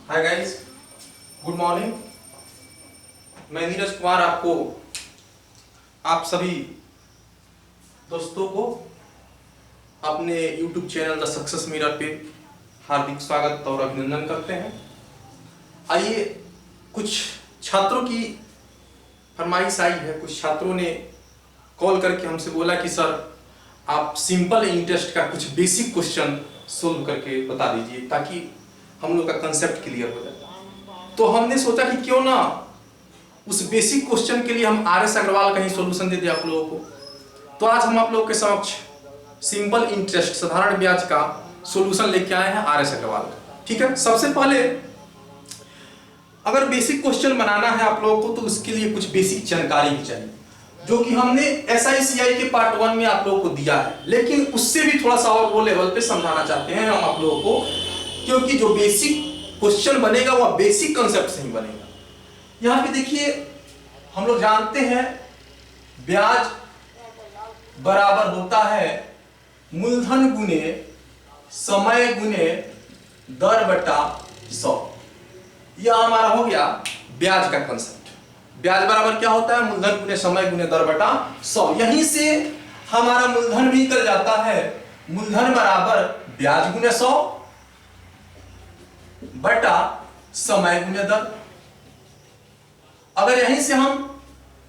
Hi guys, good morning. मैं नीरज कुमार आप सभी दोस्तों को अपने YouTube channel the success mirror पे हार्दिक स्वागत और अभिनंदन करते हैं। आइए, कुछ छात्रों की फरमाइश आई है। कुछ छात्रों ने कॉल करके हमसे बोला कि सर आप सिंपल इंटरेस्ट का कुछ बेसिक क्वेश्चन सोल्व करके बता दीजिए ताकि हम लोग का कंसेप्ट क्लियर हो जाए। तो हमने सोचा कि क्यों ना उस बेसिक क्वेश्चन के लिए हम आर एस अग्रवाल का ही सोल्यूशन दे दें आप लोगों को। तो आज हम आप लोगों के समक्ष सिंपल इंटरेस्ट साधारण ब्याज का सोल्यूशन लेके आए हैं आर एस अग्रवाल का। ठीक है, सबसे पहले अगर बेसिक क्वेश्चन बनाना है आप लोगों को तो उसके लिए कुछ बेसिक जानकारी भी चाहिए, जो कि हमने SICI के पार्ट 1 में आप लोगों को दिया है, लेकिन उससे भी थोड़ा सा और वो लेवल पे समझाना चाहते हैं हम आप लोगों को, क्योंकि जो बेसिक क्वेश्चन बनेगा वह बेसिक कंसेप्ट से ही बनेगा। यहां पे देखिए, हम लोग जानते हैं ब्याज बराबर होता है मूलधन गुने समय गुने दर बटा 100। यह हमारा हो गया ब्याज का कंसेप्ट। ब्याज बराबर क्या होता है? मूलधन गुने समय गुने दर बटा 100। यहीं से हमारा मूलधन भी निकल जाता है। मूलधन बराबर ब्याज गुने 100 बटा समय गुने दर। अगर यहीं से हम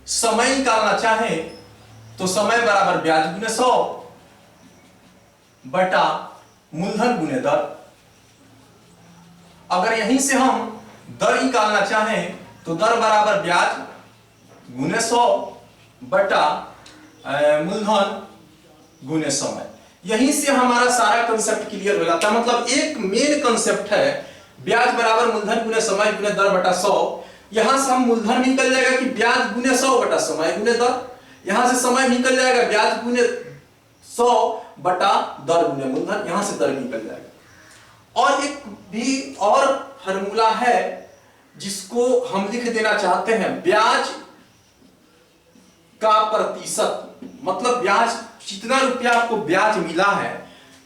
समय निकालना चाहें तो समय बराबर ब्याज गुने 100 बटा मूलधन गुने दर। अगर यहीं से हम दर निकालना चाहें तो दर बराबर ब्याज गुने 100 बटा मूलधन गुने समय। यहीं से हमारा सारा कंसेप्ट क्लियर हो जाता है। मतलब एक मेन कंसेप्ट है ब्याज बराबर मूलधन गुने समय गुने दर बटा 100। यहां से हम मूलधन भी निकल जाएगा कि ब्याज गुने 100 बटा समय गुने दर। यहां से समय निकल जाएगा ब्याज गुने 100 बटा दर गुने मूलधन। यहां से दर निकल जाएगा। और एक भी और फार्मूला है जिसको हम लिख देना चाहते हैं, ब्याज का प्रतिशत। मतलब ब्याज, जितना रुपया आपको ब्याज मिला है,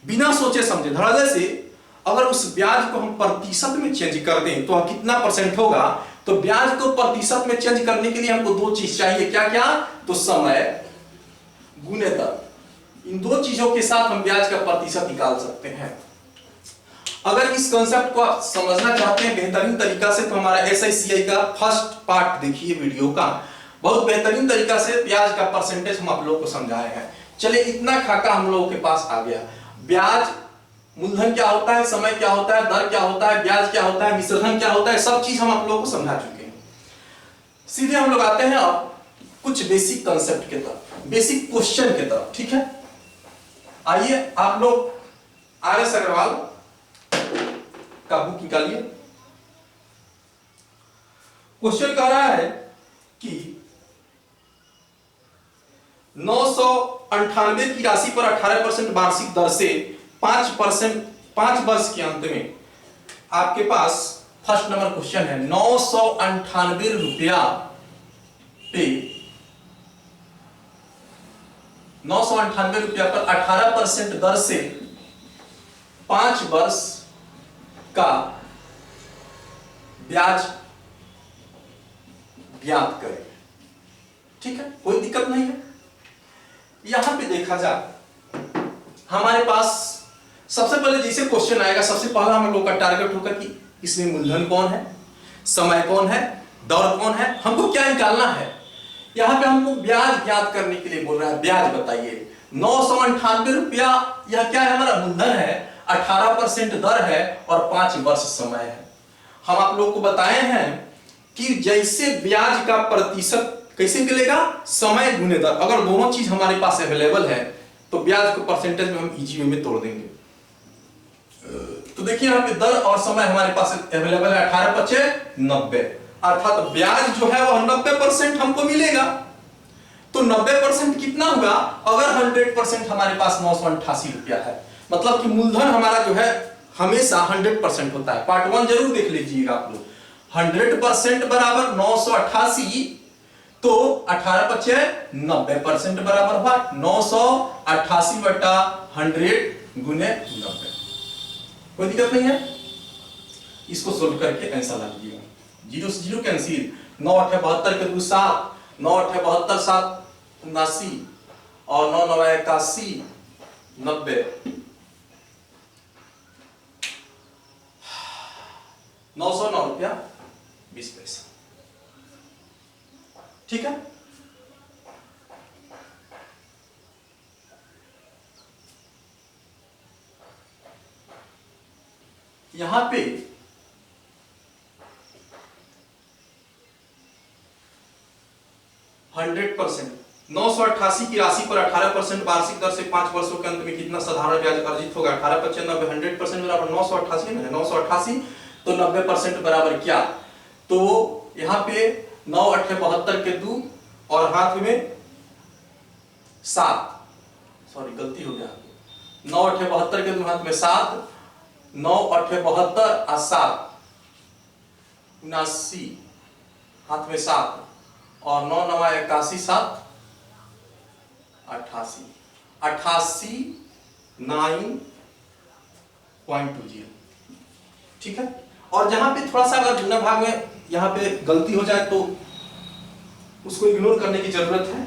बिना सोचे समझे धड़ल्ले से अगर उस ब्याज को हम प्रतिशत में चेंज कर दें तो कितना परसेंट होगा। तो ब्याज को प्रतिशत में चेंज करने के लिए हमको दो चीज चाहिए। क्या क्या? तो समय गुने दर। इन दो चीजों के साथ हम ब्याज का प्रतिशत निकाल सकते हैं। अगर इस कंसेप्ट को आप समझना चाहते हैं बेहतरीन तरीका से तो हमारा SICI का फर्स्ट पार्ट देखिए वीडियो का। बहुत बेहतरीन तरीका से ब्याज का परसेंटेज हम आप लोगों को समझाए हैं। चलिए, इतना खाका हम लोगों के पास आ गया। ब्याज, मूलधन क्या होता है, समय क्या होता है, दर क्या होता है, ब्याज क्या होता है, मिश्रधन क्या होता है, सब चीज हम आप लोगों को समझा चुके हैं। सीधे हम लोग आते हैं अब कुछ बेसिक कंसेप्ट के तरफ, बेसिक क्वेश्चन के तरफ। ठीक है, आइए आप लोग आर एस अग्रवाल का बुक निकालिए। क्वेश्चन कह रहा है कि 998 की राशि पर 18% वार्षिक दर से 5 वर्ष के अंत में आपके पास फर्स्ट नंबर क्वेश्चन है। 998 रुपया पे 998 रुपया पर 18% दर से 5 वर्ष का ब्याज ज्ञात करें। ठीक है, कोई दिक्कत नहीं है। यहां पे देखा जाए, हमारे पास सबसे पहले जैसे क्वेश्चन आएगा, सबसे पहला हम लोग का टारगेट होगा कि इसमें मूलधन कौन है, समय कौन है, दर कौन है, हमको क्या निकालना है। यहां पे हमको ब्याज ज्ञात करने के लिए बोल रहा है। ब्याज बताइए। 998 रुपया, यह क्या है? हमारा मूलधन है, 18% दर है और 5 वर्ष समय है। हम आप लोग को बताए हैं कि जैसे ब्याज का प्रतिशत कैसे निकलेगा, समय गुने दर। अगर दोनों चीज हमारे पास अवेलेबल है तो ब्याज को परसेंटेज में हम इजी वे में तोड़ देंगे। तो देखिए यहां पे दर और समय हमारे पास अवेलेबल है। 18×5 90, अर्थात ब्याज जो है वह 90% हमको मिलेगा। तो 90% कितना हुआ? अगर 100% हमारे पास 988 रुपया है, मतलब कि मूलधन हमारा जो है हमेशा 100% होता है। पार्ट 1 जरूर देख लीजिएगा आप लोग। 100% बराबर 988, तो 18×5 90% बराबर हुआ 988 बटा 100 गुने 90। कोई दिक्कत नहीं है। इसको सोल्व करके आंसर ला लीजिएगा। 0 से 0 कैंसिल, 9 8 72 के 2 7, 9 8 72 7 79 और 9 9 81 90, 909 रुपया 20 पैसा। ठीक है, यहां पे हंड्रेड परसेंट 988 की राशि पर 18% वार्षिक दर से 5 वर्षों के अंत में कितना साधारण ब्याज अर्जित होगा? 18% 100% बराबर 988 में है, 988 तो 90% बराबर क्या? तो यहाँ पे 9 8 72 के 2 और हाथ में 7, सॉरी गलती हो गया, 9 8 72 के 2 हाथ में 7, 9 8 72 और 7 79 हाथ में 7 और 9 9 81 7 88 88 9.20। ठीक है, और जहां पे थोड़ा सा अगर गुना भाग में यहाँ पे गलती हो जाए तो उसको इग्नोर करने की जरूरत है।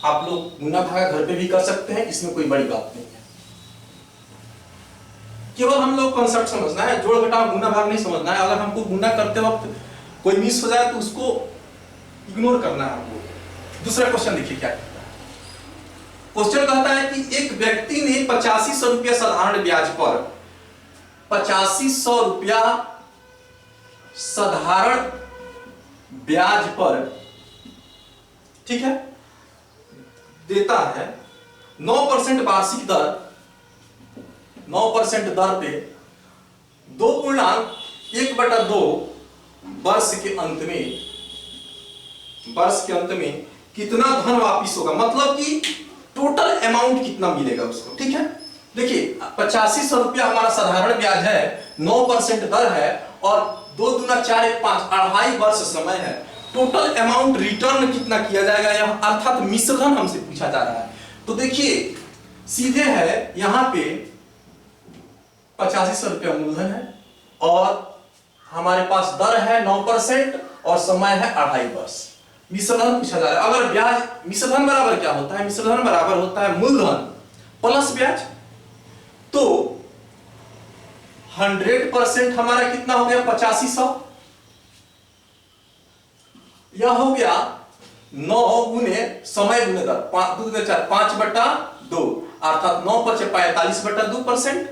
आप लोग गुना भागा घर पे भी कर सकते हैं, इसमें कोई बड़ी बात नहीं है। केवल हम लोग कॉन्सेप्ट समझना है, जोड़ घटाव गुना भाग नहीं समझना है। अगर हमको गुना करते वक्त कोई मिस हो जाए तो उसको इग्नोर करना है हमको। दूसरा क्वेश्चन देखिए क्या कहता है। क्वेश्चन कहता है कि एक व्यक्ति ने 8500 रुपया साधारण ब्याज पर 8500 रुपया साधारण ब्याज पर, ठीक है, देता है 9% वार्षिक दर, 9% दर पे 2.1/2 वर्ष के अंत में कितना धन वापिस होगा, मतलब कि टोटल अमाउंट कितना मिलेगा उसको। ठीक है, देखिए 8500 रुपया हमारा साधारण ब्याज है, 9% दर है और 2 दूना 4 1 5 2.5 वर्ष समय है। टोटल अमाउंट रिटर्न कितना किया जाएगा, यह अर्थात मिश्रधन हमसे पूछा जा रहा है। तो देखिए सीधे है, यहां पे 8500 रुपया मूलधन है और हमारे पास दर है 9% और समय है 2.5 वर्ष। मिश्रधन पूछा जा रहा है। अगर ब्याज, मिश्रधन बराबर क्या होता है? मिश्रधन बराबर होता है मूलधन प्लस ब्याज। तो 100% हमारा कितना हो गया? 8500। यह हो गया 9 गुने समय गुने दर, 5 2 4 5/2 अर्थात 9 × 5 45/2%,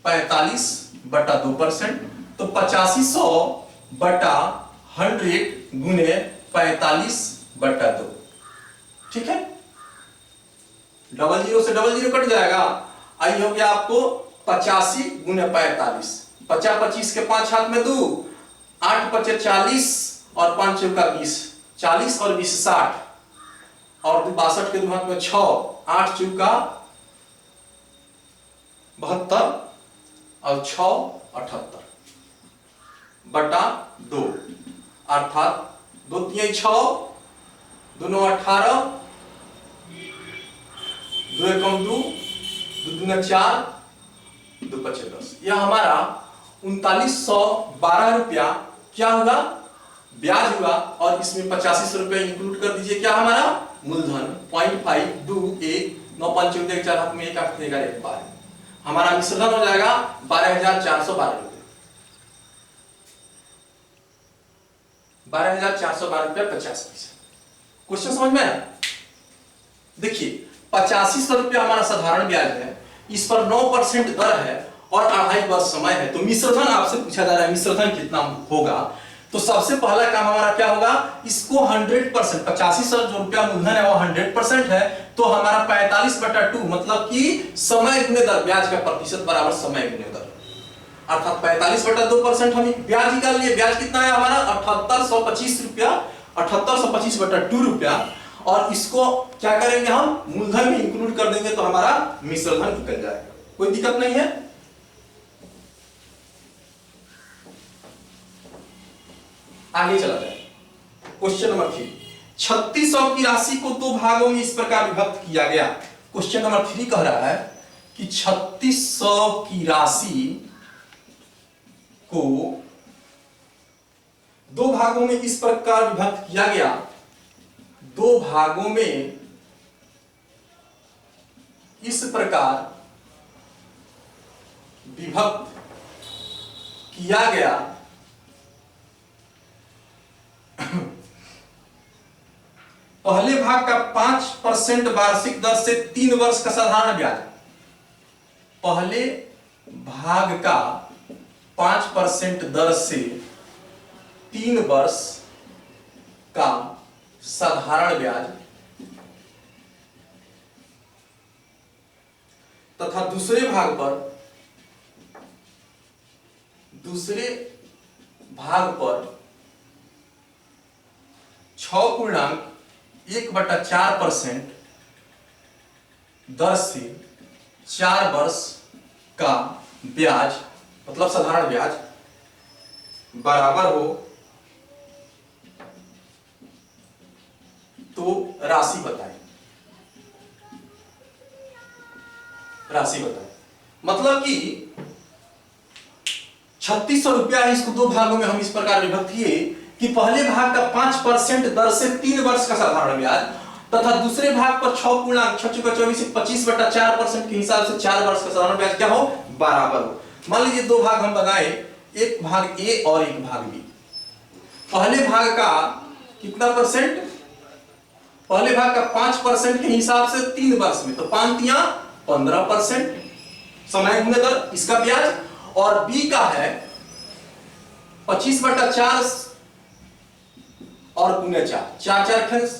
45/2%। तो 8500 बटा 100 गुने 45/2। ठीक है, 00 से 00 कट जाएगा। आई हो गया आपको 85 गुने 45, 50 25 के 5 हाथ में 2, 8 5 40 और 5 चौका 20, 40 और 20 60 और 62 के 2 हाथ में 6, 8 चौका 72 और 6 78 बटा 2 अर्थात 2 3 6, 2 9 18, 2 1 2, 2 2 4, 2 5 10। यह हमारा 3912 रुपया क्या होगा? ब्याज हुआ और इसमें 8500 रुपया इंक्लूड कर दीजिए। क्या हमारा? मूलधन 0.5 2 1 9 5 14 4 हाथ में 1 8 11 1 12। हमारा मिश्रधन हो जाएगा 12412 रुपये, 12412 रुपया 50 पैसा। क्वेश्चन समझ में आया? देखिए 8500 रुपया हमारा साधारण ब्याज है, इस पर 9% दर है और 2.5 वर्ष समय है। तो मिश्रधन आपसे पूछा जा रहा है, मिश्रधन कितना होगा? तो सबसे पहला काम हमारा क्या होगा? इसको 100%, 8500 जो रुपया मूलधन है वो 100% है, तो हमारा 45/2 मतलब कि समय गुने दर, ब्याज का प्रतिशत बराबर समय गुने दर, अर्थात 45/2% हम ब्याज निकाल लिए। ब्याज कितना है हमारा? 7825 रुपया, 7825/2 रुपया। और इसको क्या करेंगे हम? मूलधन में इंक्लूड कर देंगे तो हमारा मिश्रधन निकल जाएगा। कोई दिक्कत नहीं है। आगे चला जाए। क्वेश्चन नंबर 3, 3600 की राशि को 2 भागों में इस प्रकार विभक्त किया गया। क्वेश्चन नंबर 3 कह रहा है कि 3600 की राशि को दो भागों में इस प्रकार विभक्त किया गया, दो भागों में इस प्रकार विभक्त किया गया पहले भाग का 5% वार्षिक दर से 3 वर्ष का साधारण ब्याज, पहले भाग का 5% दर से 3 वर्ष का साधारण ब्याज तथा दूसरे भाग पर 6.1/4% दर से 4 वर्ष का ब्याज मतलब साधारण ब्याज बराबर हो तो राशि बताएं। मतलब कि 3600 रुपया है, इसको दो भागों में हम इस प्रकार विभक्त किए कि पहले भाग का 5% दर से 3 वर्ष का साधारण ब्याज तथा दूसरे भाग पर 6.24/4% के हिसाब से 4 वर्ष का साधारण ब्याज क्या हो, बराबर हो। मान लीजिए दो भाग हम बनाए, एक भाग ए और एक भाग बी। पहले भाग का कितना परसेंट, पहले भाग का 5% के हिसाब से 3 वर्ष में, तो 5×3 = 15% समय गुणे दर इसका ब्याज, और बी का है 25/4 और गुणे 4, 4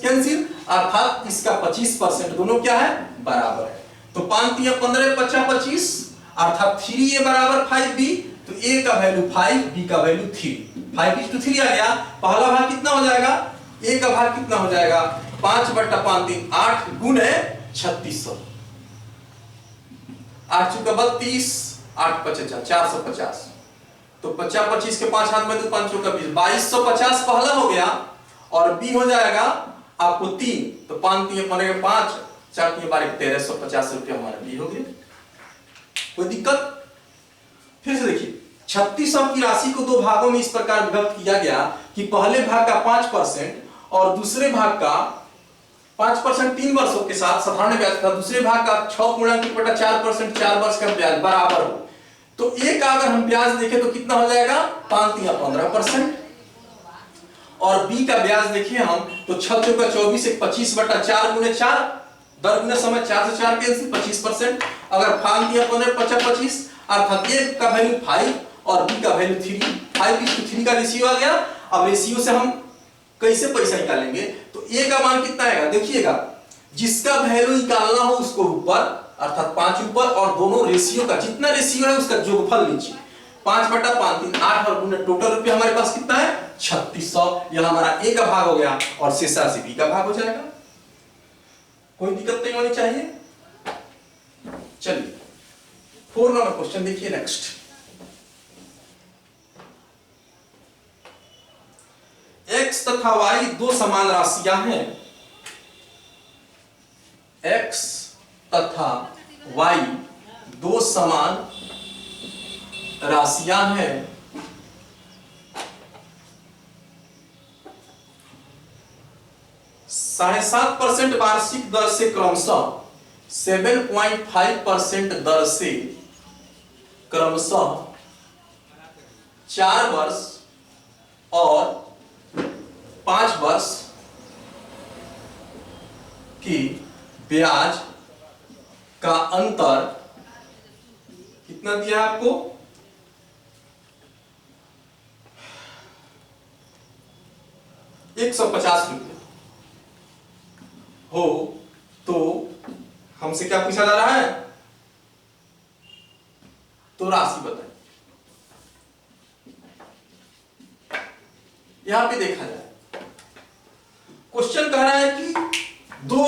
कैंसिल, अर्थात इसका 25% दोनों क्या है, बराबर है। तो 5×3 = 15, 25, अर्थात 3a बराबर 5b, तो a का वैल्यू 5, b का वैल्यू 3, 5:3 आ गया। पहला भाग कितना हो जाएगा, a का भाग कितना हो जाएगा, 5/5 8 गुणे 3600, 8 × 32, 8 × 5 = 450, तो 50-25 के 5 हाथ में, तो 5 × 20, 2250 पहला हो गया, और बी हो जाएगा आपको 3, तो 5×3 = 5, 4×3 = 12, 1350 रुपया हमारा बी हो गया। कोई दिक्कत? फिर से देखिए, 3600 की राशि को दो भागों में इस प्रकार विभक्त किया गया कि पहले भाग का 5% और दूसरे भाग का 5% 3 वर्षों के साथ साधारण ब्याज था, दूसरे भाग का 6.1/4% 4 वर्ष का ब्याज बराबर हो। तो ए का अगर हम ब्याज देखें तो कितना हो जाएगा, 5×3 = 15%, और बी का ब्याज देखें हम तो 6×24 = 25/4 गुणे 4, दर गुणे समय 4 से 4 कैंसिल, 25%। अगर 5×3 = 25, अर्थात ए का वैल्यू 5 और बी का वैल्यू 3, 5:3 का रेशियो आ गया। अब रेशियो से हम कैसे पैसा निकालेंगे, तो ए का मान कितना आएगा, देखिएगा, जिसका वैल्यू निकालना हो उसको ऊपर, अर्थात 5 ऊपर, और दोनों रेशियो का जितना रेशियो है उसका जोगफल नीचे, 5/5 3 8, और गुणे टोटल रुपया हमारे पास कितना है, 3600। यह हमारा ए का भाग हो गया, और शेष राशि बी का भाग हो जाएगा। कोई दिक्कत नहीं होनी चाहिए। चलिए 4 नंबर क्वेश्चन देखिए नेक्स्ट। x तथा y दो समान राशियां हैं, x तथा y दो समान राशियां हैं, .7% वार्षिक दर से क्रमशः 7.5% दर से क्रमशः 4 वर्ष और 5 वर्ष की ब्याज का अंतर कितना दिया आपको, ₹150 हो, तो हमसे क्या पूछा जा रहा है, तो राशि बताएं। यहां पे देखा जाए, क्वेश्चन कह रहा है कि दो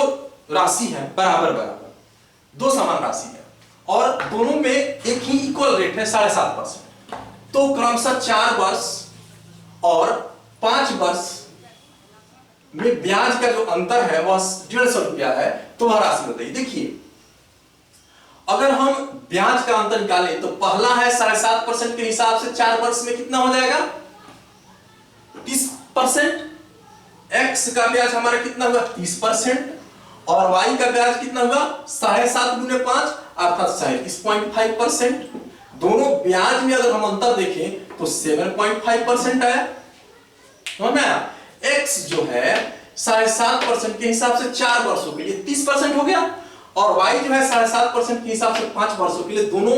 राशि है बराबर, दो समान राशि है और दोनों में एक ही इक्वल रेट है 7.5%, तो क्रमशः 4 वर्ष और 5 वर्ष में ब्याज का जो अंतर है वह 150 रुपया है। तो वह राशि बताइए। देखिए, अगर हम ब्याज का अंतर निकालें तो पहला है 7.5% के हिसाब से 4 वर्ष में कितना हो जाएगा 30%। एक्स का ब्याज हमारा कितना हुआ 30% और वाई का ब्याज कितना हुआ 7.5 गुने 5 अर्थात 37.5%। दोनों ब्याज में अगर हम अंतर देखें तो 7.5% आया। समझ में आया? एक्स जो है 7.5% के हिसाब से 4 वर्षों के लिए 30% हो गया और y जो है 7.5% के हिसाब से 5 वर्षों के लिए दोनों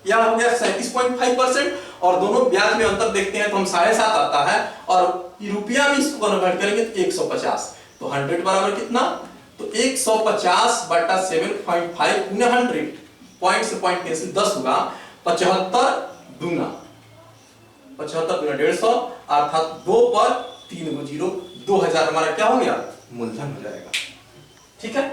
क्या हो गया 37.5% और दोनों ब्याज में अंतर देखते हैं तो हम 7.5 आता है और रुपया में इसको कन्वर्ट करेंगे तो 150। तो 100 बराबर कितना तो 150 बटा 7.5 गुना 100 पॉइंट से पॉइंट कैंसिल 10 होगा 75 दूना 150 अर्थात 2 पर 3 को 0 2000 हमारा क्या हो गया मूलधन हो जाएगा। ठीक है।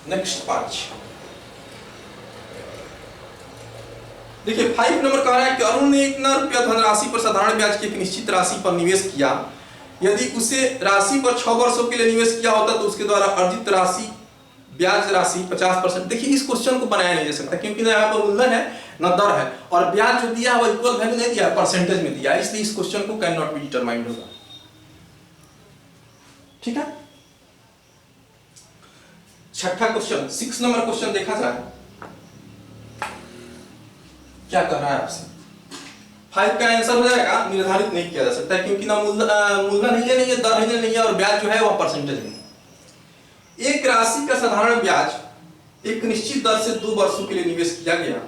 नेक्स्ट 5 देखिए 5 नंबर कह रहा है कि अरुण ने इतना रुपया धनराशि पर साधारण ब्याज की एक निश्चित राशि पर निवेश किया। यदि उसे राशि पर 6 वर्षों के लिए निवेश किया होता तो उसके द्वारा अर्जित राशि ब्याज राशि 50%। देखिए इस क्वेश्चन को बनाया नहीं जा सकता क्योंकि ना यहाँ पर मूलधन है ना दर है और ब्याज जो दिया है वो इक्वल वैल्यू नहीं दिया है परसेंटेज में दिया है, इसलिए इस क्वेश्चन को कैन नॉट बी डिटरमाइंड होगा। ठीक है। छठा क्वेश्चन 6 नंबर क्वेश्चन देखा जाए क्या कर रहा है आपसे 5 का आंसर हो जाएगा निर्धारित नहीं किया जा सकता क्योंकि ना मूलधन नहीं है दर नहीं है और ब्याज जो है वह परसेंटेज में। एक राशि का साधारण ब्याज एक निश्चित दर से 2 वर्षों के लिए निवेश किया गया।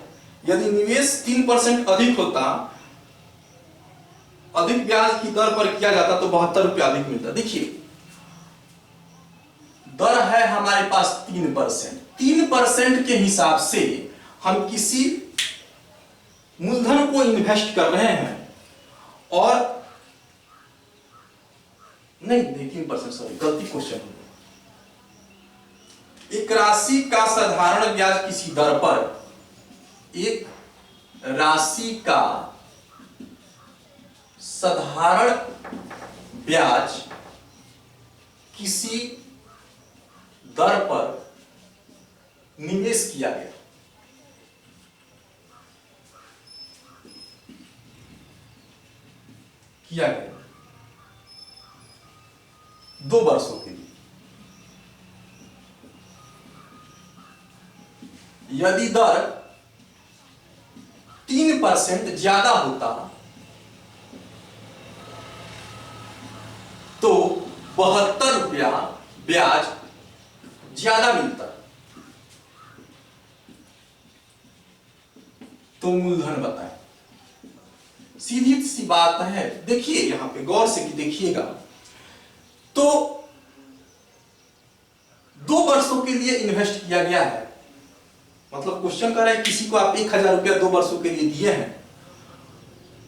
यदि निवेश 3% अधिक होता अधिक ब्याज की दर पर किया जाता तो 72 रुपया अधिक मिलता। देखिए दर है हमारे पास 3% के हिसाब से हम किसी मूलधन को इन्वेस्ट कर रहे हैं और नहीं 3% सॉरी गलती क्वेश्चन हो। एक राशि का साधारण ब्याज किसी दर पर एक राशि का साधारण ब्याज किसी दर पर निवेश किया गया। किया गया 2 वर्षों के लिए। यदि दर 3% ज्यादा होता तो 72 रुपया ब्याज ज्यादा मिलता। तो मूलधन बताएं। सीधी सी बात है। देखिए यहां पे गौर से देखिएगा तो 2 वर्षों के लिए इन्वेस्ट किया गया है। मतलब क्वेश्चन कर रहा है किसी को आप 1000 रुपया 2 वर्षों के लिए दिए हैं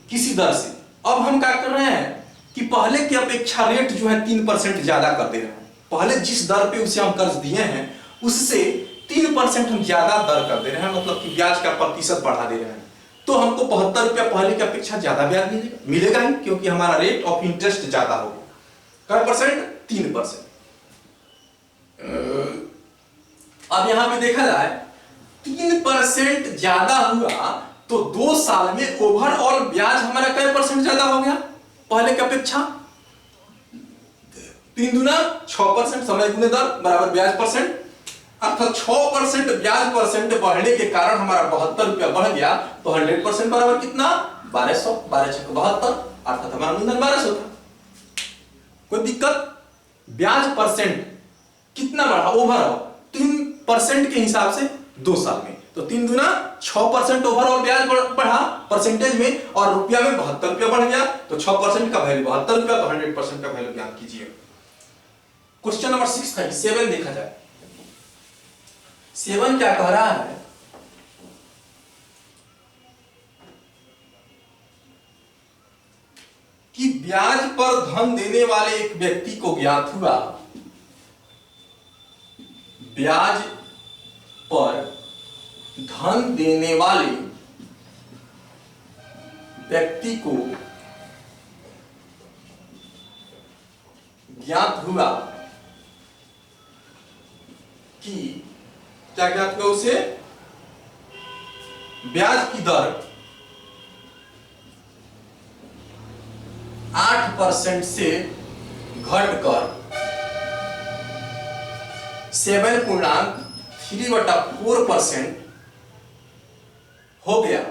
किसी दर से। अब हम क्या कर रहे हैं कि पहले की अपेक्षा रेट जो है 3% ज्यादा कर दे रहे हैं। पहले जिस दर पे उसे हम कर्ज दिए हैं उससे 3% हम ज्यादा दर कर दे रहे हैं, मतलब कि ब्याज का प्रतिशत बढ़ा दे रहे हैं। तो हमको 72 रुपया पहले की अपेक्षा ज्यादा ब्याज मिलेगा ही क्योंकि हमारा रेट ऑफ इंटरेस्ट ज्यादा होगा। क्या परसेंट 3%। अब यहां पे देखा जाए 3% ज्यादा हुआ तो 2 साल में ओवरऑल ब्याज हमारा कितना परसेंट ज्यादा हो गया पहले की अपेक्षा 3 दूना 6%। समय गुने दर बराबर ब्याज परसेंट अर्थात 6% ब्याज परसेंट बढ़ने के कारण हमारा 72 रुपया बढ़ गया। तो 100% बराबर कितना 1200 12 6 72 अर्थात हमारा मूलधन 1200 था। कोई दिक्कत? ब्याज परसेंट कितना बढ़ा ओवरऑल 3% के हिसाब से 2 साल में। तो 3 दूना 6% ओवरऑल ब्याज बढ़ा परसेंटेज में और रुपया में 72 रुपया बढ़ गया। तो 6% का वैल्यू 72 रुपया तो 100% का वैल्यू ज्ञात कीजिए। क्वेश्चन नंबर 6 था 7 देखा जाए। 7 क्या कह रहा है कि ब्याज पर धन देने वाले एक व्यक्ति को ज्ञात हुआ ब्याज पर धन देने वाले व्यक्ति को ज्ञात हुआ कि क्या ज्ञात हुआ उसे, ब्याज की दर 8% से घटकर 7.3/4% हो गया।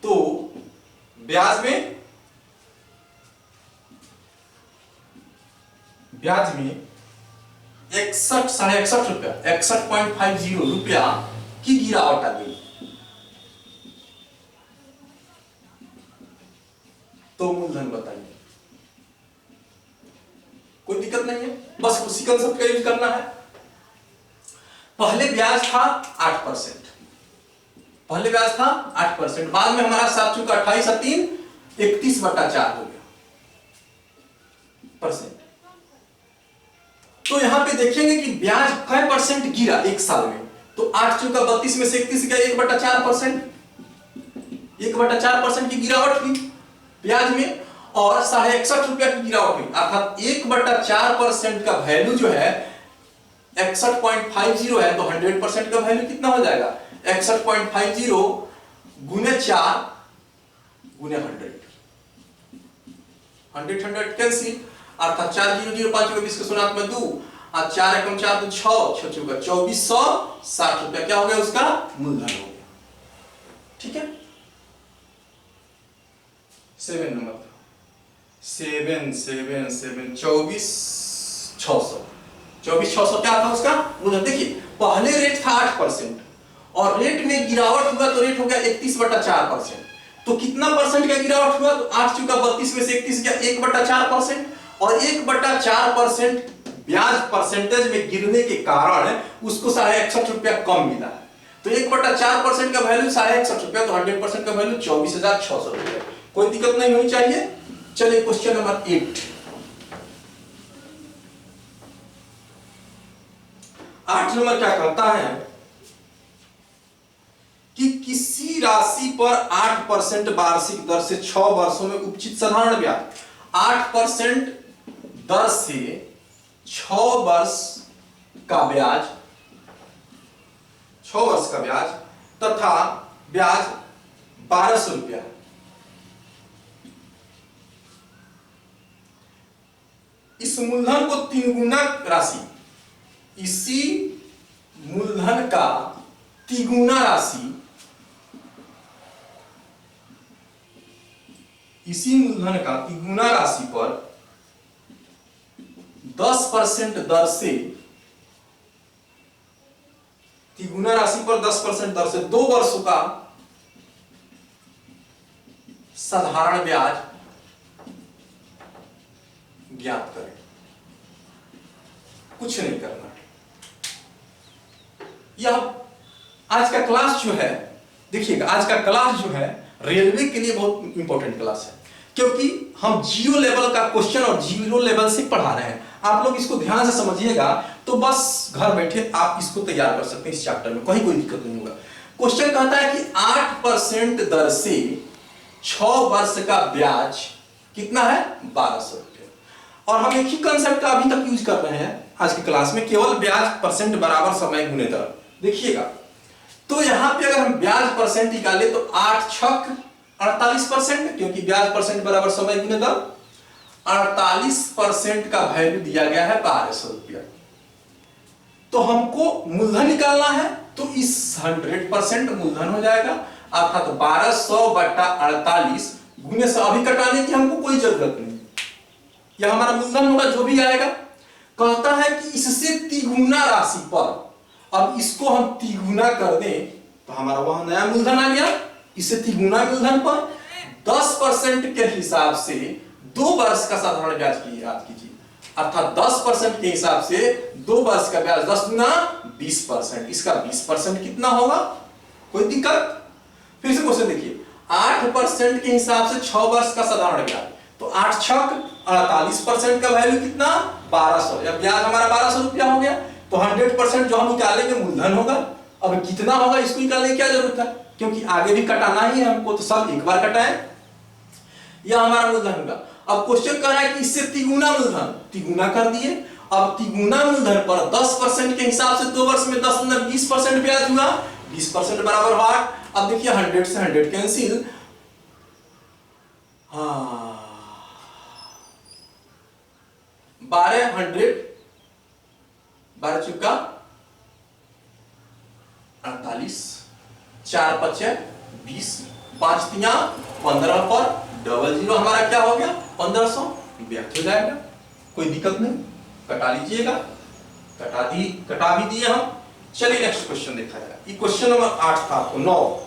तो ब्याज में 61 साढ़े 61 रुपया 61.50 रुपया की गिरावट आ गई। तो मूलधन बताइए, कोई दिक्कत नहीं है, बस उसी कंसेप्ट का यूज करना है। पहले ब्याज था 8%, पहले ब्याज था 8%, बाद में हमारा साथ चुका 28 और 3 31/4 हो गया परसेंट। तो यहां पे देखेंगे कि ब्याज कै परसेंट गिरा एक साल में, तो 8 चुका 32 में से 31 गया 1/4%, 1/4% की गिरावट हुई ब्याज में, और 61.5 रुपया की गिरावट हुई, अर्थात 1/4% का वैल्यू जो है 61.50 है, तो 100% का वैल्यू कितना हो जाएगा, 61.50 गुने 4 गुने 100, 100 कैंसिल, अर्थात 4 0 0 5 20 के शून्यात में 2 और 4 एकम 4 2 6 6 चौका 2460 रुपया क्या हो गया, उसका मूलधन हो गया। ठीक है, 7 नंबर 24,600 क्या था उसका मूलधन। देखिए पहले रेट था 8% और रेट में गिरावट हुआ तो रेट हो गया 31/4%। तो कितना परसेंट का गिरावट हुआ, तो 8 चुका 32 में से 31 गया 1/4%, और 1/4% ब्याज परसेंटेज में गिरने के कारण उसको 61.5 रुपया कम मिला है। तो 1/4% का वैल्यू 61.5 रुपया, तो 100% का वैल्यू 24,600 रुपया। कोई दिक्कत नहीं होनी चाहिए। चलिए क्वेश्चन नंबर 8, 8 नंबर क्या कहता है कि किसी राशि पर 8% वार्षिक दर से 6 वर्षों में उपचित साधारण ब्याज, 8% दर से 6 वर्ष का ब्याज, 6 वर्ष का ब्याज तथा ब्याज 1200 रुपया। इस मूलधन को 3 गुना राशि, इसी मूलधन का 3 गुना राशि, इसी मूलधन का 3 गुना राशि पर 10% दर से, 3 गुना राशि पर 10% दर से 2 वर्षों का साधारण ब्याज ज्ञात करें। कुछ नहीं करना। यह आज का क्लास जो है, देखिएगा आज का क्लास जो है रेलवे के लिए बहुत इंपॉर्टेंट क्लास है, क्योंकि हम 0 लेवल का क्वेश्चन और 0 लेवल से पढ़ा रहे हैं। आप लोग इसको ध्यान से समझिएगा तो बस घर बैठे आप इसको तैयार कर सकते हैं इस चैप्टर में, कहीं कोई दिक्कत नहीं होगा। क्वेश्चन कहता है कि 8% दर से 6 वर्ष का ब्याज कितना है, 1200 रुपये। और हम एक ही कंसेप्ट का अभी तक यूज कर रहे हैं आज की क्लास में, केवल ब्याज परसेंट बराबर समय गुने दर। देखिएगा तो यहां पे अगर हम ब्याज परसेंट निकाले तो 8 छक 48%, क्योंकि ब्याज परसेंट बराबर समय गुने दर, 48% का वैल्यू दिया गया है 1200 रुपया। तो हमको मूलधन निकालना है, तो इस 100% मूलधन हो जाएगा, अर्थात 1200/48 गुने से अभी कटाने की हमको कोई जरूरत नहीं, यह हमारा मूलधन होगा जो भी आएगा। कहता है कि इससे तिगुना राशि पर, अब इसको हम तिगुना कर दें तो हमारा वहां नया मूलधन आ गया। इससे तिगुना मूलधन पर 10% के हिसाब से 2 वर्ष का साधारण ब्याज की याद कीजिए, अर्थात 10% के हिसाब से 2 वर्ष का ब्याज 10 गुना 20%, इसका 20% कितना होगा, कोई दिक्कत। फिर से क्वेश्चन देखिए, 8% के हिसाब से 6 वर्ष का साधारण ब्याज, तो 8 छक 48% का वैल्यू कितना, 1200, या ब्याज हमारा 1200 रुपया हो गया। तो 100% जो हम निकालेंगे मूलधन होगा। अब कितना होगा इसको निकालने की क्या जरूरत है, क्योंकि आगे भी कटाना ही है हमको, तो सब एक बार कटाएं। यह हमारा मूलधन होगा। अब क्वेश्चन कह रहा है कि इससे तिगुना मूलधन, तिगुना कर दिए। अब तिगुना मूलधन पर 10% के हिसाब से 2 वर्ष में 10 मतलब 20% ब्याज हुआ। 20% बराबर 8। अब देखिए 100 से 100 कैंसिल, हाँ 12 चुका 48, 4 5 20, 5 3 15 पर डबल जीरो हमारा क्या हो गया 1500 व्यक्त हो जाएगा। कोई दिक्कत नहीं, कटा लीजिएगा, कटा भी दिए हम। चलिए नेक्स्ट क्वेश्चन देखा जाए। ये क्वेश्चन नंबर 8 था आपको 9।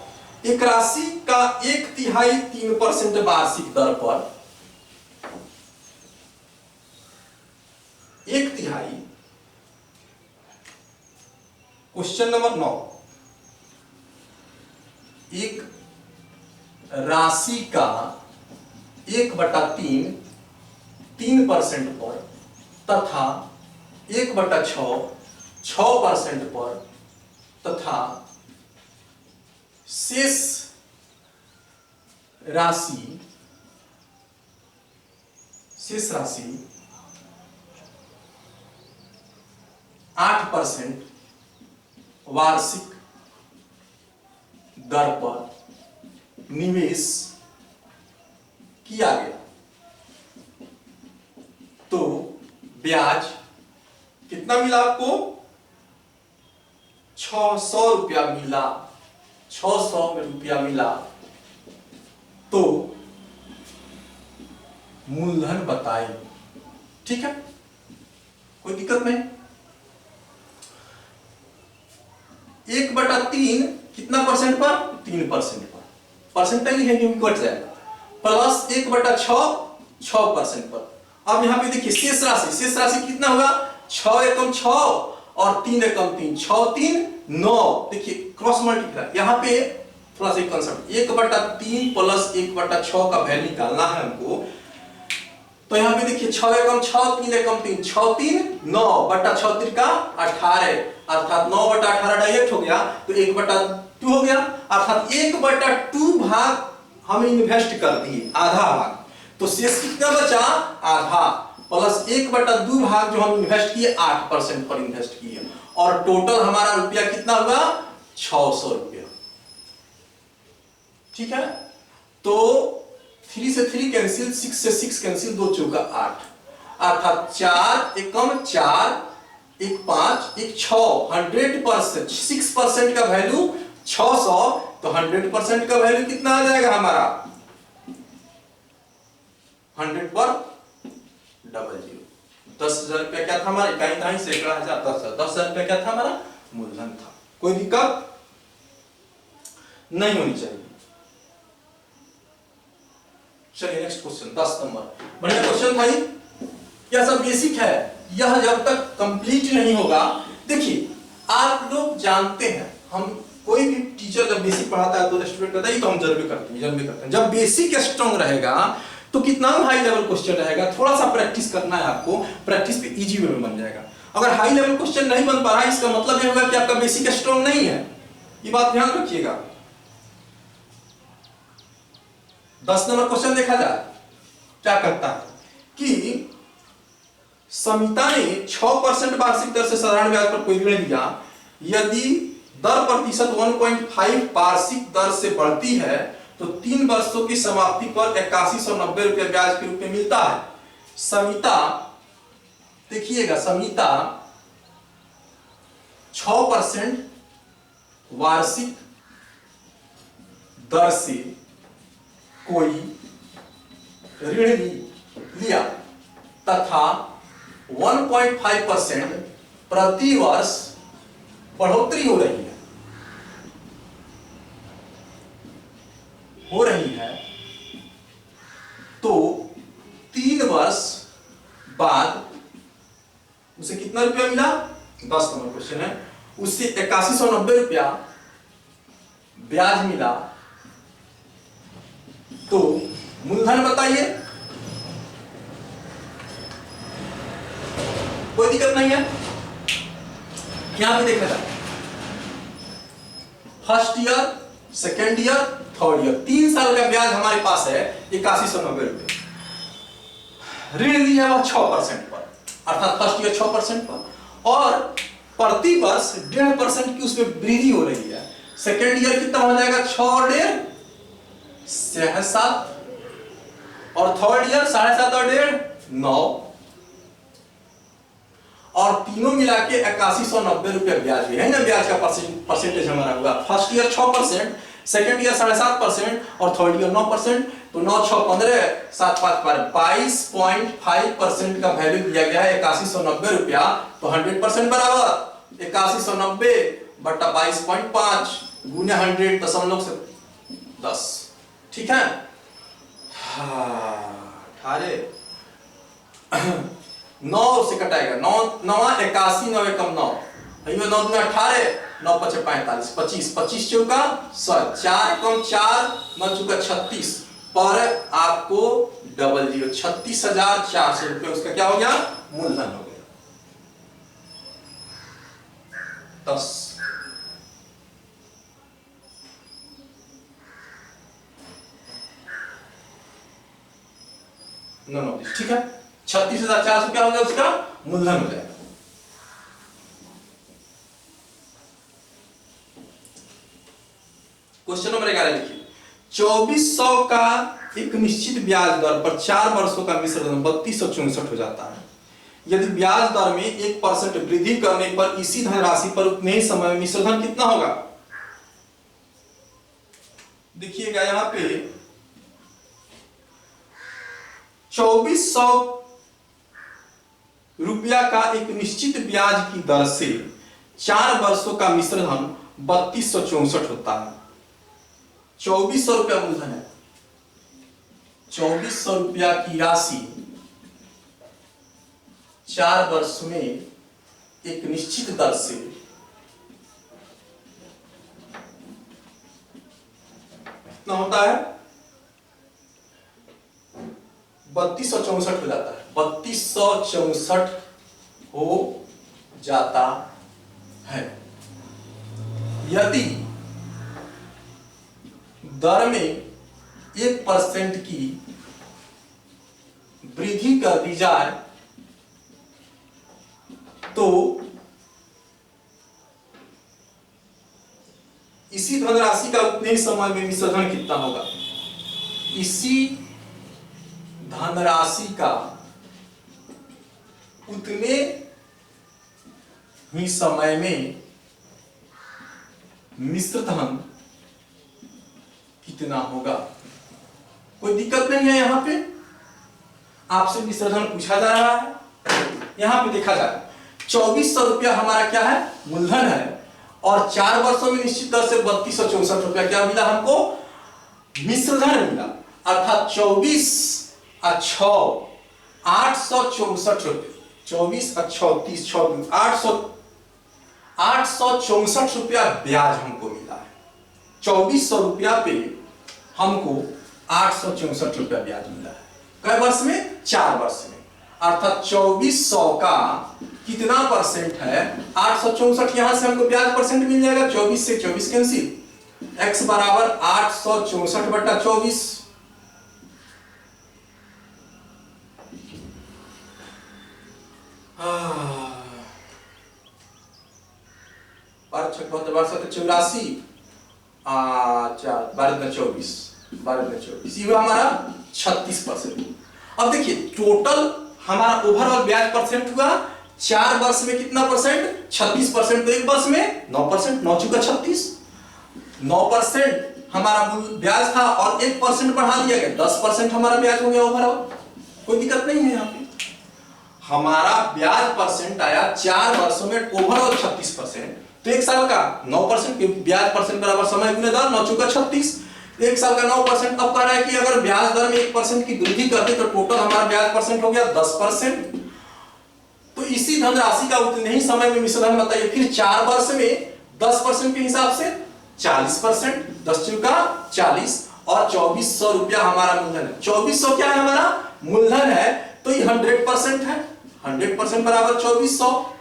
एक राशि का 1/3 3% वार्षिक दर पर 1/3, क्वेश्चन नंबर 9, एक राशि का 1/3 3% पर तथा 1/6 6% पर तथा शेष राशि 8% वार्षिक दर पर निवेश किया गया तो ब्याज कितना मिला आपको 600 रुपया मिला। 600 रुपया मिला तो मूलधन बताएं। ठीक है, कोई दिक्कत नहीं। 1/3 कितना परसेंट पर 3% पर, परसेंटेज है क्योंकि कट जाएगा, प्लस 1/6 6% पर। अब यहां पे देखिए शेष राशि कितना होगा 6 एकम 6 और 3 एकम 3, 6 3 9। देखिए क्रॉस मल्टीप्लाई, यहां पे थोड़ा सा कंसेप्ट 1/3 प्लस 1/6 का वैल्यू निकालना है हमको। तो यहां पे देखिए 6 एकम 6 3 एकम 3, 6 3 9 बटा 6 3 का 18, अर्थात 9/18 डायरेक्ट हो गया तो 1/2 हो गया, अर्थात 1/2 भाग हम इन्वेस्ट कर दिए, आधा भाग। तो शेष कितना बचा आधा, प्लस 1/2 भाग जो हम इन्वेस्ट किए 8% पर इन्वेस्ट किए, और टोटल हमारा रुपया कितना हुआ 600 रुपया। ठीक है, तो 3 से 3 कैंसिल, 6 से 6 कैंसिल, 2 चौका 8, अर्थात 4 एकम 4 1 5 1 6, 100%, 6% का वैल्यू 600, तो 100% का वैल्यू कितना आ जाएगा हमारा 100 पर डबल जीरो। 10,000 रुपया क्या था हमारा, इकाई था, सैकड़ा हजार, 10,000 रुपया क्या था हमारा मूलधन था। कोई दिक्कत नहीं होनी चाहिए। चलिए नेक्स्ट क्वेश्चन 10 नंबर, बढ़िया क्वेश्चन भाई, यह सब बेसिक है। यह जब तक कंप्लीट नहीं होगा, देखिए आप लोग जानते हैं, हम कोई भी टीचर जब बेसिक पढ़ाता है तो स्टूडेंट कहता है तो हम जरूर करते हैं। जब बेसिक स्ट्रांग रहेगा तो कितना हाई लेवल क्वेश्चन रहेगा, थोड़ा सा प्रैक्टिस करना है आपको, प्रैक्टिस पे इजी वे में बन जाएगा। अगर हाई लेवल क्वेश्चन नहीं बन पा रहा है, इसका मतलब यह होगा कि आपका बेसिक स्ट्रांग नहीं है, ये बात ध्यान रखिएगा। 10 नंबर क्वेश्चन देखा जाए, क्या करता है कि समिता ने 6% वार्षिक दर से साधारण ब्याज पर कोई ऋण दिया, यदि दर प्रतिशत 1.5 वार्षिक दर से बढ़ती है तो 3 वर्षों की समाप्ति पर 8190 रुपया ब्याज के रूप में मिलता है। समिता, देखिएगा समिता 6% वार्षिक दर से कोई ऋण लिया तथा 1.5% प्रति वर्ष बढ़ोतरी हो रही है, तो 3 वर्ष बाद उसे कितना रुपया मिला, 10 नंबर क्वेश्चन है, उससे 8190 रुपया ब्याज मिला, तो मूलधन बताइए। कोई दिक्कत नहीं है, यहां पे देखा जाए first year, second year, third year 3 साल का ब्याज हमारे पास है 8190 रुपये। ऋण लिया हुआ 6% पर, अर्थात फर्स्ट ईयर 6% पर, और प्रति वर्ष 1.5% की उसमें वृद्धि हो रही है। सेकेंड ईयर कितना हो जाएगा? 6 और 1.5 7, और थर्ड ईयर 7.5 और 1.5 9, और तीनों मिला के 8190 रुपया ब्याज भी है ना। ब्याज का परसेंटेज हमारा हुआ फर्स्ट ईयर 6%, सेकेंड ईयर 7.5% और थर्ड ईयर 9%। तो 9 6 15 7 5 पर 22.5% का वैल्यू दिया गया है 8190 रुपया। तो 100% बराबर 8190 बटा 22.5 गुने 100.10। ठीक है। 9 से कटाएगा 9 9 81 9 एकम 9, 9 2 18 9 5 45 25 25 चौका 100, 4 एकम 4 9 चौका 36 पर आपको 00 36,400 रुपये उसका क्या हो गया? मूलधन हो गया। 10 ठीक है। 36,400 क्या हो गया? उसका मूलधन हो जाएगा। क्वेश्चन नंबर 11 लिखिए। 2400 का एक निश्चित ब्याज दर पर 4 वर्षों का मिश्रण 3264 हो जाता है। यदि ब्याज दर में 1% वृद्धि करने पर इसी धनराशि पर उतने ही समय में मिश्रण कितना होगा? देखिएगा यहां पे 2400 रुपया का एक निश्चित ब्याज की दर से 4 वर्षों का मिश्रण 3264 होता है। 2400 रुपया मूलधन है। 2400 रुपया की राशि 4 वर्ष में एक निश्चित दर से कितना होता है? 3264 हो जाता है। 3264 हो जाता है। यदि दर में 1% की वृद्धि कर दी जाए तो इसी धनराशि का उतने ही समय में मिश्रण कितना होगा? इसी धनराशि का उतने ही समय में मिश्रधन कितना होगा? कोई दिक्कत नहीं है। यहां पे आपसे मिश्रधन पूछा जा रहा है। यहां पे देखा जाए 2400 रुपया हमारा क्या है? मूलधन है, और 4 वर्षों में निश्चित दर से 3264 रुपया क्या मिला हमको? मिश्रधन मिला। अर्थात 24 और 6 864 रुपये। 24 और 6 30 6 864 रुपया ब्याज हमको मिला है। 2400 रुपया पे हमको 864 रुपया ब्याज मिला है। कै वर्ष में? 4 वर्ष में। अर्थात 2400 का कितना परसेंट है? 864। यहां से हमको ब्याज परसेंट मिल जाएगा। 24 से 24 कैंसिल, x बराबर 864 बटा 24। अच्छा 84, 12 ये हमारा 36%। अब देखिए टोटल हमारा ओवरऑल ब्याज परसेंट हुआ 4 वर्ष में कितना परसेंट? 36%। तो 1 वर्ष में 9%, 9 चुका 36। 9% हमारा ब्याज था और 1% बढ़ा दिया गया, 10% हमारा ब्याज हो गया ओवरऑल। कोई दिक्कत नहीं है। यहाँ पे हमारा ब्याज परसेंट आया 4 वर्षों में ओवरऑल 36%। तो 1 साल का 9% ब्याज परसेंट बराबर समय गुने दर, 9 चुका 36। 1 साल का 9%। अब कह रहा है कि अगर ब्याज दर में 1% की वृद्धि कर दे तो टोटल हमारा ब्याज परसेंट हो गया 10%। तो इसी धनराशि का उतने ही समय में मिश्रण बताइए। फिर 4 वर्ष में 10% के हिसाब से 40%, 10 चुका 40, और 2400 रुपया हमारा मूलधन है। 2400 क्या है? हमारा मूलधन है। तो ये 100% है। 100% बराबर 2400।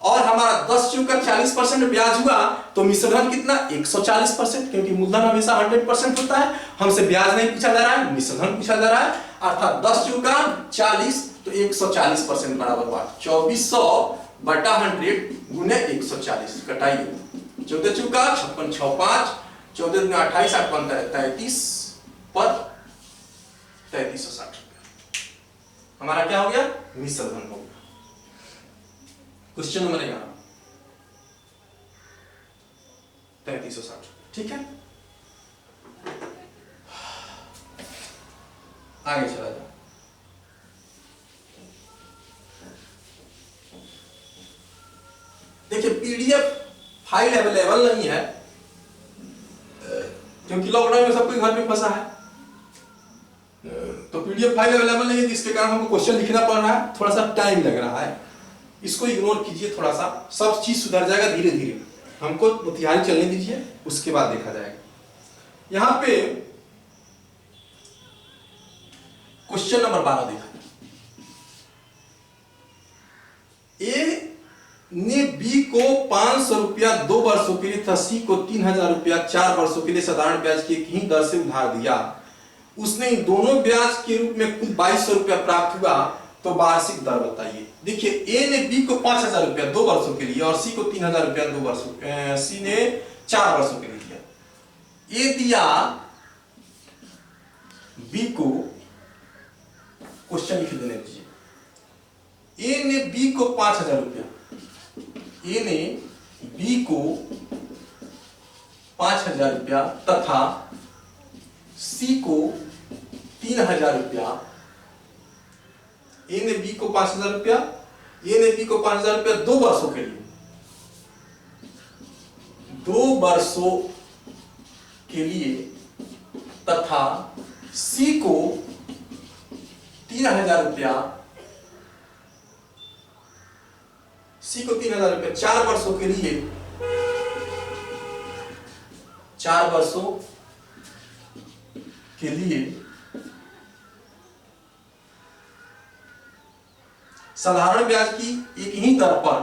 और हमारा 10 चौका 40% ब्याज हुआ तो मिश्रधन कितना 140%, क्योंकि मूलधन हमेशा 100% होता है, हमसे ब्याज नहीं पूछा जा रहा है, मिश्रधन पूछा जा रहा है। अर्थात 10 चौका 40 तो 140% बराबर हुआ 2400 बटा 100 गुने 140 कटाइए 14 चौका 56 6 5 14 में 28 8 33 पर 3360 हमारा क्या हो गया मिश्रधन हो गया। क्वेश्चन नंबर 11 3360 ठीक है। आगे चला जाए। देखिए पीडीएफ फाइल अवेलेबल नहीं है क्योंकि लॉकडाउन में सब कोई घर में फंसा है, तो पीडीएफ फाइल अवेलेबल नहीं है जिसके कारण हमको क्वेश्चन लिखना पड़ रहा है, थोड़ा सा टाइम लग रहा है, इसको इग्नोर कीजिए, थोड़ा सा सब चीज सुधर जाएगा धीरे धीरे, हमको मोतिहारी चलने दीजिए उसके बाद देखा जाएगा। यहां पे क्वेश्चन नंबर 12 देखा, ए ने बी को 500 रुपया 2 वर्षों के लिए तथा सी को 3000 रुपया 4 वर्षों के लिए साधारण ब्याज की एक ही दर से उधार दिया, उसने इन दोनों ब्याज के रूप में कुल 2200 रुपया प्राप्त हुआ, तो वार्षिक दर बताइए। देखिए ए ने बी को 5000 रुपया 2 वर्षों के लिए और सी को 3000 रुपया 2 वर्षों, सी ने 4 वर्षों के लिए दिया। ए दिया बी को, क्वेश्चन लिख देने दीजिए, ए ने बी को 5000 रुपया, ए ने बी को 5000 रुपया तथा सी को 3000 रुपया, ए ने बी को 5000 रुपया, ए ने बी को 5000 रुपया 2 वर्षों के लिए, 2 वर्षों के लिए तथा सी को 3000 रुपया, सी को 3000 रुपया 4 वर्षों के लिए, 4 वर्षों के लिए साधारण ब्याज की एक ही दर पर,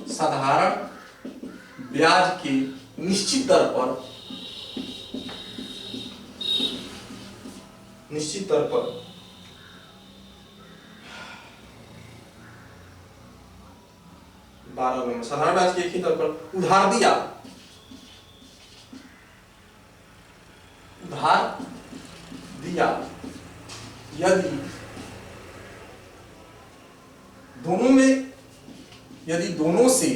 साधारण ब्याज के निश्चित दर पर, निश्चित दर पर साधारण ब्याज के एक ही दर पर उधार दिया, उधार दिया यदि दोनों में, यदि दोनों से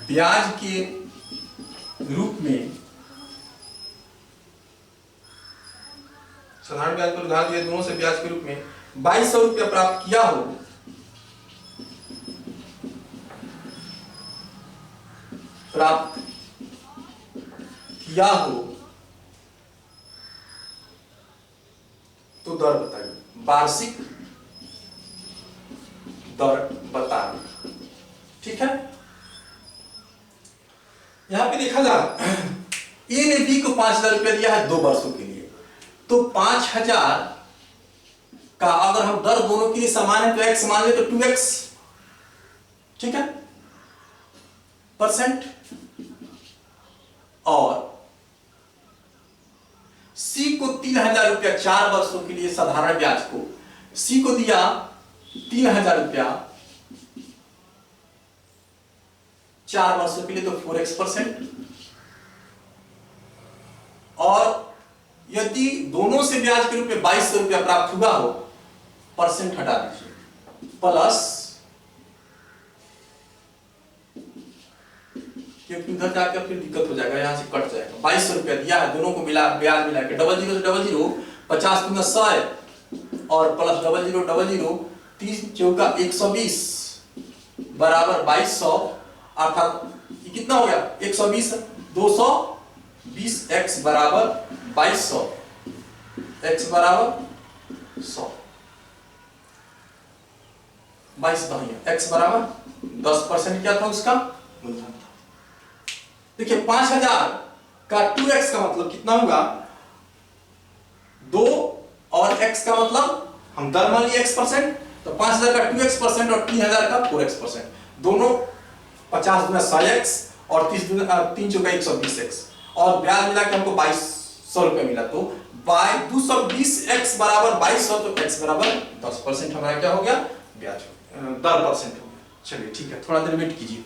ब्याज के रूप में, साधारण ब्याज पर उधार दिया दोनों से ब्याज के रूप में 2200 रुपया प्राप्त किया हो, प्राप्त किया हो, तो दर बताइए, वार्षिक दर बताइए। ठीक है, यहां पे देखा जाए ए ने बी को 5000 रुपया दिया है 2 वर्षों के लिए, तो 5000 का अगर हम दर दोनों के लिए समान है तो x मान ले तो 2x, ठीक है परसेंट, और सी को 3000 रुपया 4 वर्षों के लिए साधारण ब्याज को, सी को दिया 3000 रुपया 4 वर्षों के लिए तो 4x%, और यदि दोनों से ब्याज के रूप में 2200 रुपया प्राप्त हुआ हो, परसेंट हटा दीजिए, प्लस, क्योंकि उधर जाकर फिर दिक्कत हो जाएगा, यहां से कट जाएगा। 2200 रुपया दिया है, दोनों को मिला ब्याज मिला के 00 से 00 50 गुना 100 और प्लस 00 30 चौका 120 बराबर 2200, अर्थात ये कितना हो गया 120 220 x बराबर 2200, x बराबर 100, 22 x बराबर 10% क्या था उसका मूलधन था। देखिए 5000 का 2x का मतलब कितना होगा 2 और x का मतलब हम दर मान लिए x%, तो 5000 का 2x% और 3000 का 4x%, दोनों 50 गुना 100x और 3 चौका 120x, और ब्याज मिला के हमको 2200 रुपए मिला। तो 220x बराबर 2200, तो x बराबर 10% हमारा क्या हो गया, ब्याज दर परसेंट हो गया। चलिए ठीक है, थोड़ा देर वेट कीजिए।